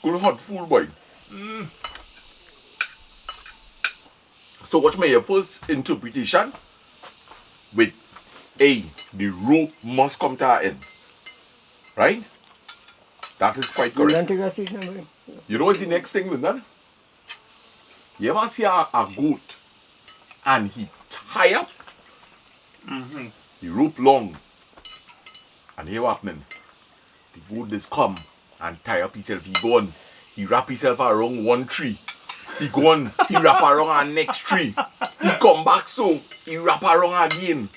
good hot food, boy. So watch my first interpretation with A, the rope must come to an end. Right? That is quite correct. You know what's the next thing, Lyndon? You ever see a goat and he tie up the rope long and here what happening? The goat just come and tie up himself. He go on, he wrap himself around one tree. He go on, he wrap around our next tree. He come back so, he wrap around again.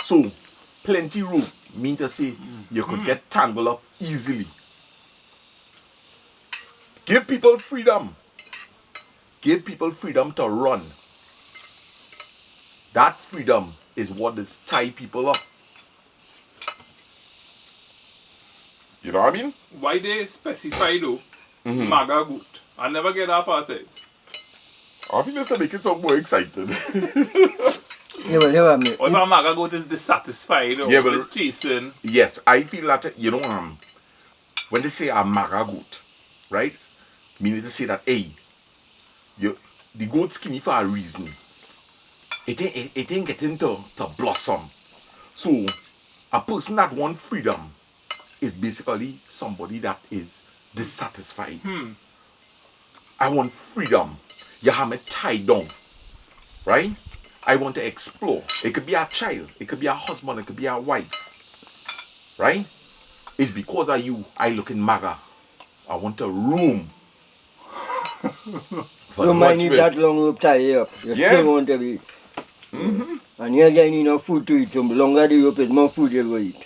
So, plenty rope mean to say you could get tangled up easily. Give people freedom. Give people freedom to run. That freedom is what is tie people up. You know what I mean? Why they specify though? Maga goat. I never get that part of it. I feel it's making some more excited. Yeah, well, Or if a maga goat is dissatisfied or is chasing. Yes, I feel that, you know, when they say a maga goat, right? Meaning to say that, hey, the goat skinny for a reason. It ain't getting to blossom. So, a person that wants freedom is basically somebody that is dissatisfied. I want freedom. You have me tied down. Right? I want to explore. It could be a child. It could be a husband. It could be a wife. Right? It's because of you I look in maga. I want a room. Don't mind if that long rope tie you up. You still want to eat. And you're getting enough food to eat. So the longer the rope is, more food you will eat.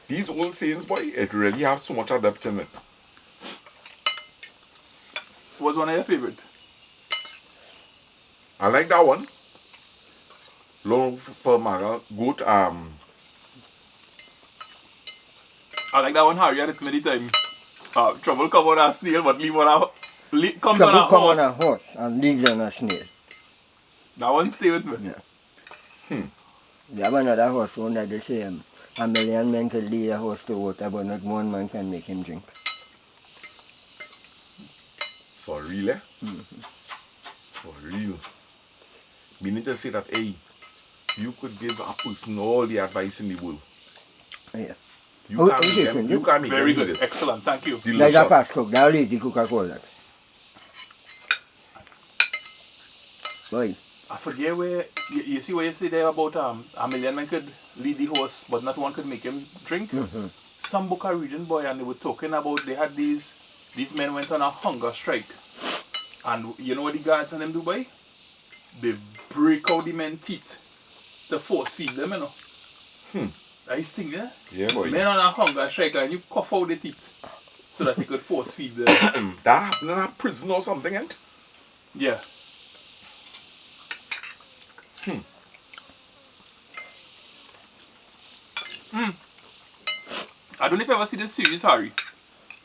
These old sayings, boy, it really has so much depth in it. What's one of your favorite? I like that one. Long for maga goat. I like that one, Harry, at it many times. Trouble come on a snail, but leave on a comes on a Trouble come horse. on a horse and leaves on a snail. That one stay with me. Yeah. There was another horse one that they say a million men could lead a horse to water, but not one man can make him drink. For real, eh? For real. Meaning to say that, hey, you could give a person all the advice in the world. Yeah. You can't make them Very eat good. it. Excellent. Thank you. Like a Delicious. fast cook, that lazy cook I call that. Boy. I forget where, you see what you say there about a million men could lead the horse, but not one could make him drink? Some book I reading, boy, and they were talking about, they had these men went on a hunger strike. And you know what the guards and them do, boy? They break out the men's teeth to force feed them, you know. Nice thing, yeah? Yeah, boy. Men on a hunger strike and you cough out the teeth so that they could force feed them. That happened in a prison or something, ain't? Yeah. I don't know if you ever see this series, Harry.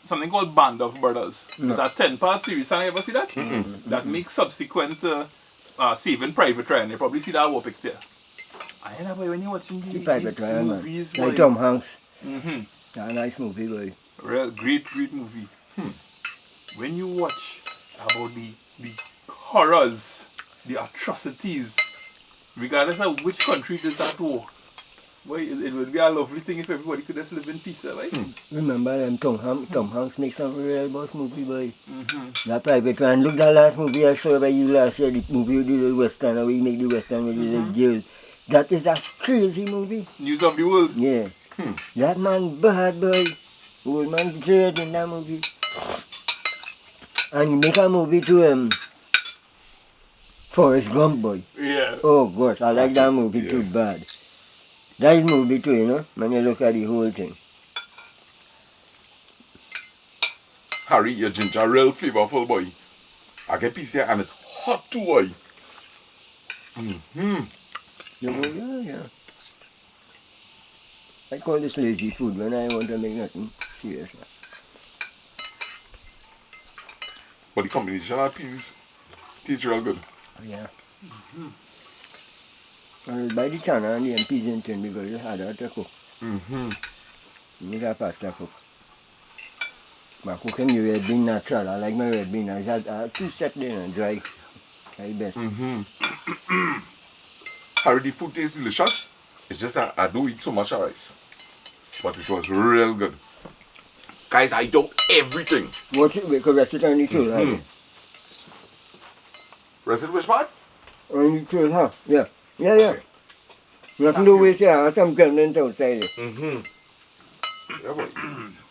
Something called Band of Brothers. No. It's a 10-part series. Have you ever see that? That makes subsequent Saving Private Ryan. You probably see that war picture. I know, boy, when you're watching See these Private Ryan, movies, man. Like boy. Tom Hanks. Mm-hmm. That's a nice movie, boy. Real great movie. When you watch about the horrors, the atrocities, regardless of which country does that war, boy, it would be a lovely thing if everybody could just live in peace, right? Remember them Tom Hanks make some real boss movie, boy. That Private Ryan. Look that last movie I saw by you last year, the movie with the Western, how we make the Western with the jail. That is a crazy movie. News of the world. Yeah. That man bad, boy. Old man dread in that movie. And he make a movie to Forrest Gump, boy. Yeah. Oh gosh, I like that movie too bad. That is movie too, you know, when you look at the whole thing. Harry, your ginger real flavorful, boy. I get piece there and it's hot too, boy. Yeah. I call this lazy food when I want to make nothing serious. But the combination of peas tastes real good. Yeah. And by the channa and the pigeon thing because it's harder to cook. Mm-hmm. It's a faster cook. But cooking the red bean natural, I like my red bean. It's a 2 step there and dry. That's best. Mm-hmm. Harry, the food tastes delicious. It's just that I do eat so much rice. But it was real good. Guys, I do everything. What's it? Because rest it on the tool, Harry. Rest it which part? On the tool, huh? Yeah. Yeah, yeah. Okay. Nothing to waste here. Some gremlins outside it. Mm-hmm. Yeah, boy.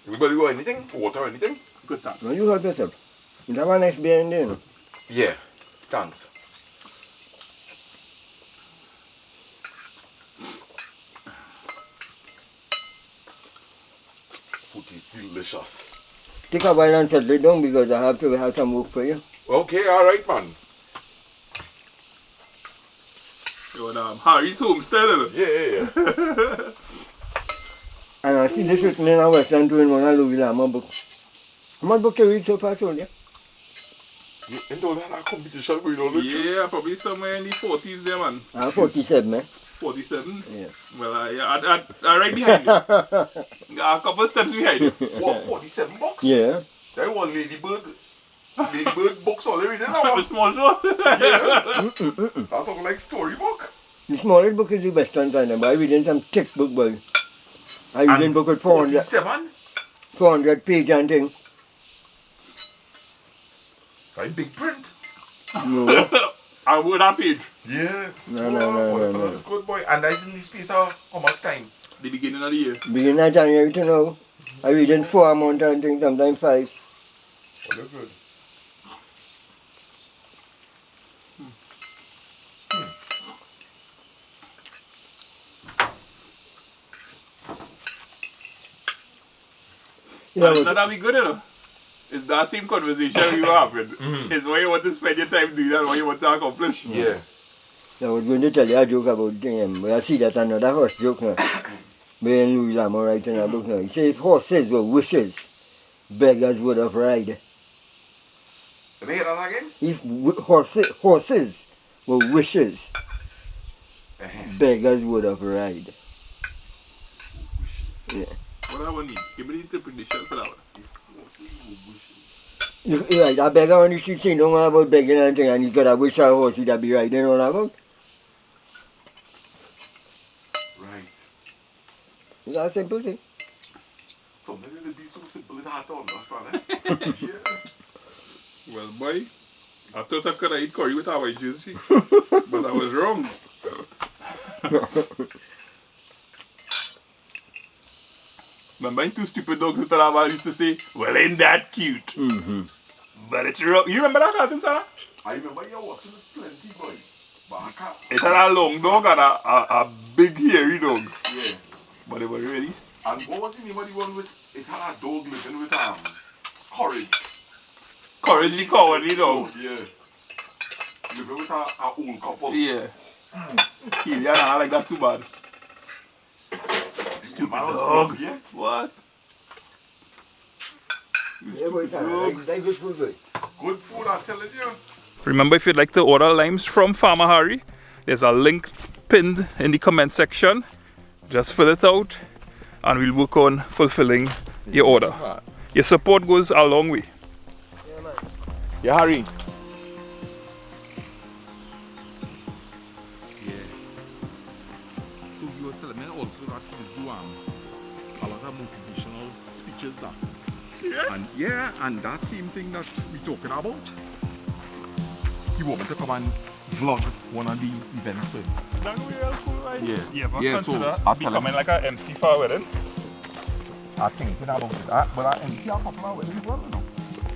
Everybody got anything? Water or anything? Good time. Well, you help yourself. You have a nice beer in there, no? Yeah. Thanks. Food is delicious. Take a while and settle it down because I have to have some work for you. Okay, alright, man. Yo, Harry's homestead. Yeah. And I see this written in a Western doing one of Louis Lama book. How much book you read so far, Sonia? You know that competition going on? Yeah, probably somewhere in the 40s there, man. 47, man. 47? Yeah. Well, I right behind you. A couple steps behind you. What, 47 bucks? Yeah. That was Ladybird books already there now. The small one. Yeah. That sounds like storybook. The smallest book is the Western kind, but I read in some thick book, boy. I read in book with 400 page and thing. Right, big print. No. I would have page. Yeah. No. That's good, boy. And that's in this space of how much time? The beginning of the year. Beginning of January to now. I read in 4 months and things, sometimes 5. Oh, that's good. Yeah, That's not be good enough. It's that same conversation we were having. It's what you want to spend your time doing and what you want to accomplish. Yeah. I was going to tell you a joke about them, but I see that another horse joke now. Ben Louis Lama writing in a book now. He says horses were wishes, beggars would have ride. Can you hear that again? If horses were wishes, beggars would have ride. Yeah. What I want to need? Give me the interpretation for that one. Right, a beggar on the street saying don't know about begging and thing, and he's got a wish a horse he'd be riding all about. Right. It's a simple thing. Something will be so simple it's hard to understand, Yeah. Well, boy, I thought I could eat curry with our juicy, but I was wrong. Remember in Two Stupid Dogs with Talaba used to say, well, ain't that cute? Mm-hmm. But it's wrong. You remember that cartoon, Sarah? I remember you watching it plenty, boy. But I can't. It had a long dog and a big hairy dog. Yeah. But it was really... And what was the name of the one with, it had a dog living with courage. Courage the Cowardly Dog. Yeah. Living with a old couple. Yeah. Yeah, I like that too bad. Stupid dog. Yeah. What? Yeah, boy, that's good food, boy. Good food, I'm telling you. Remember, if you'd like to order limes from Farmer Harry, there's a link pinned in the comment section. Just fill it out and we'll work on fulfilling your order. Your support goes a long way. Yeah, man. Yeah, Harry. Yeah. So he was telling me also that he's doing a lot of motivational speeches that. Serious? And yeah, and that same thing that we talking about. He want me to come and vlog one of the events with him. That would be real cool, right? Yeah. You ever Yeah, so consider I'll tell becoming him. like an MC for a wedding? I'm thinking about it. But I empty a couple of weddings as well, you know.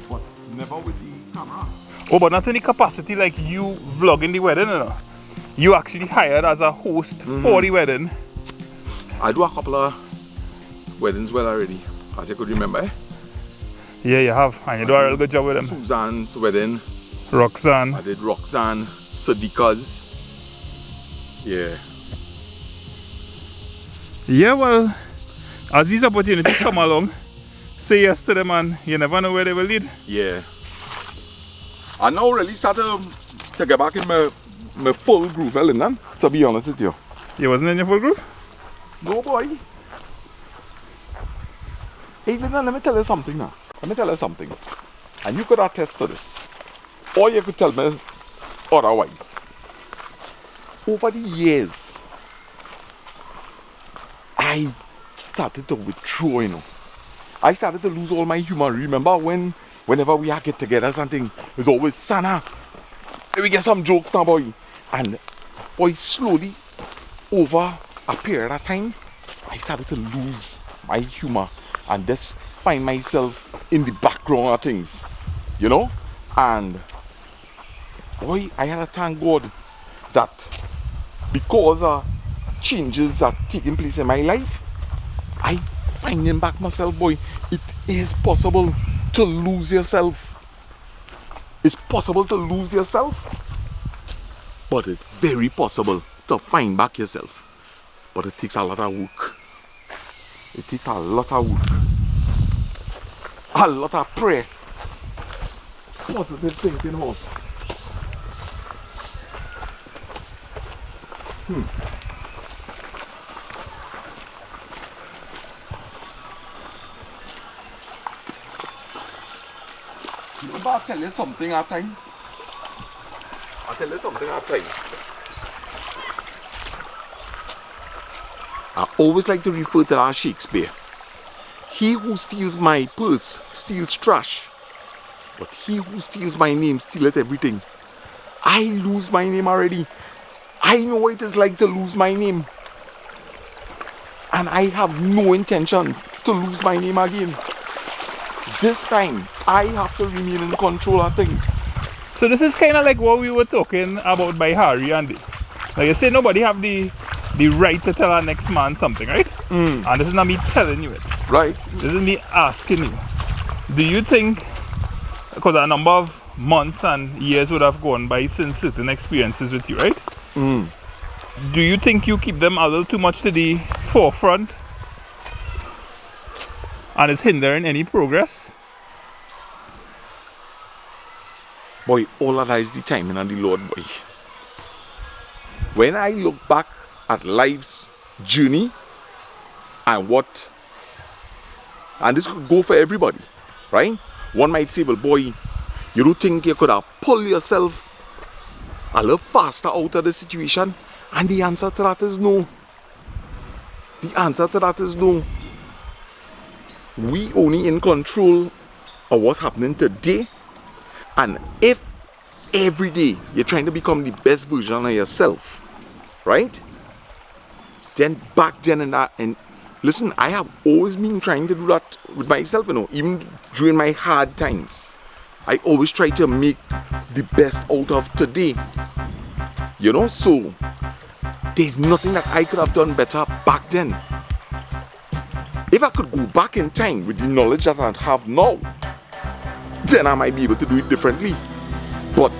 But never with the camera. Oh, but not in the capacity like you vlogging the wedding, you know. You actually hired as a host for the wedding. I do a couple of weddings well already, as you could remember. Yeah, you have. And you do a real good job with them. Suzanne's wedding. Roxanne. I did Roxanne, Sadiqa's. Yeah. Yeah, well, as these opportunities come along, say yes to them and you never know where they will lead. Yeah. I now really started to get back in my my full groove, Lyndon, to be honest with you. You wasn't in your full group? No, boy. Hey, Lyndon, let me tell you something now. Let me tell you something. And you could attest to this. Or you could tell me otherwise. Over the years, I started to withdraw, you know. I started to lose all my humor. Remember whenever we had get together or something, it was always, Sana, let me get some jokes now, boy. And boy, slowly, over a period of time, I started to lose my humor and just find myself in the background of things, you know. And boy, I had to thank God that because of changes that taking place in my life, I finding back myself, boy. It is possible to lose yourself. It's possible to lose yourself, but it's very possible to find back yourself. But it takes a lot of work. It takes a lot of work. A lot of prayer. Positive thinking, horse. Remember, I'll tell you something at a time. I'll tell you something at a time. I always like to refer to our Shakespeare. He who steals my purse steals trash, but he who steals my name stealeth everything. I lose my name already. I know what it is like to lose my name. And I have no intentions to lose my name again. This time, I have to remain in control of things. So this is kind of like what we were talking about by Harry and Dave. Like I said, nobody have the right to tell our next man something, right? And this is not me telling you it. Right. This is me asking you. Do you think, because a number of months and years would have gone by since certain experiences with you, right? Do you think you keep them a little too much to the forefront and is hindering any progress? Boy, all of that is the timing of the Lord, boy. When I look back at life's journey and this could go for everybody, right? One might say, well, boy, you don't think you could have pulled yourself a little faster out of the situation? And the answer to that is no. The answer to that is no. We only in control of what's happening today. And if every day you're trying to become the best version of yourself, right? Then back then and listen, I have always been trying to do that with myself, you know, even during my hard times. I always try to make the best out of today. You know, so there's nothing that I could have done better back then. If I could go back in time with the knowledge that I have now, then I might be able to do it differently. But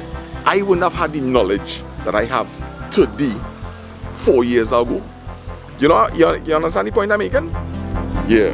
I wouldn't have had the knowledge that I have today 4 years ago. You know, you understand the point I'm making? Yeah.